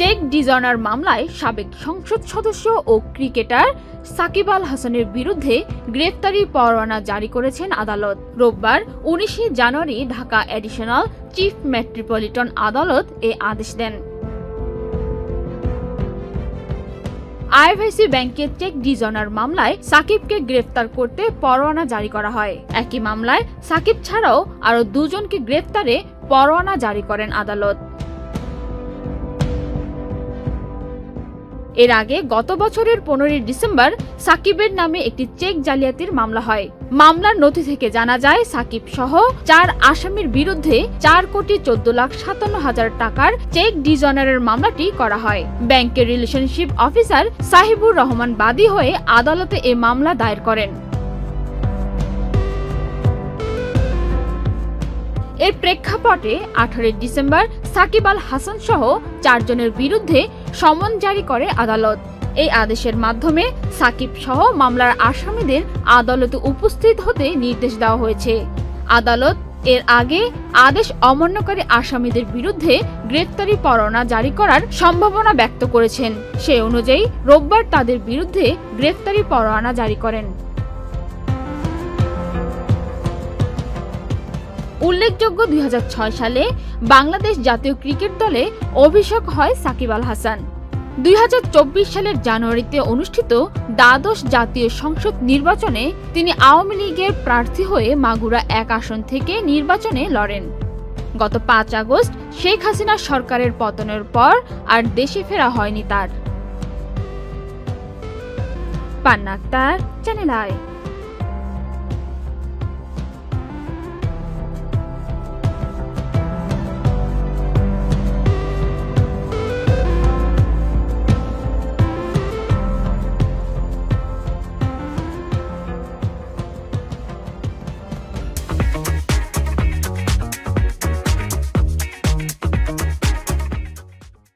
Check dishonour মামলায় সাবেক সংসদ সদস্য ও ক্রিকেটার সাকিব আল হাসানের বিরুদ্ধে গ্রেফতারি পরোয়ানা জারি করেছেন আদালত। রোববার 19 জানুয়ারি ঢাকা অ্যাডিশনাল চিফ মেট্রোপলিটন আদালত এ আদেশ দেন। আইএফআইসি ব্যাংকের চেক ডিজনার মামলায় সাকিবকে গ্রেফতার করতে পরোয়ানা জারি করা হয়। একই মামলায় সাকিব ছাড়াও আরও দুজনকে গ্রেফতারে পরোয়ানা জারি করেন আদালত। এর আগে গত বছরের 15 ডিসেম্বর সাকিবের নামে একটি চেক জালিয়াতির মামলা হয়। মামলার নথি থেকে জানা যায় সাকিব সহ 4 আসামির বিরুদ্ধে 4,14,57,000 টাকার চেক ডিজনারের মামলাটি করা হয়। ব্যাংকের রিলেশনশিপ অফিসার সাহিবুর রহমান বাদী হয়ে আদালতে এ মামলা দায়ের করেন। এর প্রেক্ষাপটে 18 ডিসেম্বর সাকিব আল হাসান সহ 4 জনের বিরুদ্ধে সমন জারি করে আদালত। এই আদেশের মাধ্যমে সাকিব সহ মামলার আসামিদের আদালতে উপস্থিত হতে নির্দেশ দেওয়া হয়েছে। আদালত এর আগে আদেশ অমান্যকারী আসামিদের বিরুদ্ধে গ্রেফতারি পরোয়ানা জারি করার সম্ভাবনা ব্যক্ত করেছেন। সেই অনুযায়ী রোববার তাদের বিরুদ্ধে গ্রেফতারি পরোয়ানা জারি করেন। উল্লেখযোগ্য 2006 সালে বাংলাদেশ জাতীয় ক্রিকেট দলে অভিষেক হয় সাকিব আল হাসান। 2024 সালের জানুয়ারিতে অনুষ্ঠিত দ্বাদশ জাতীয় সংসদ নির্বাচনে তিনি আওয়ামী লীগের প্রার্থী হয়ে মাগুরা 1 আসন থেকে নির্বাচনে লড়েন। গত 5 আগস্ট শেখ হাসিনা সরকারের পতনের পর আর দেশে ফেরা হয়নি তার। পান্না আক্তার, চ্যানেল আই।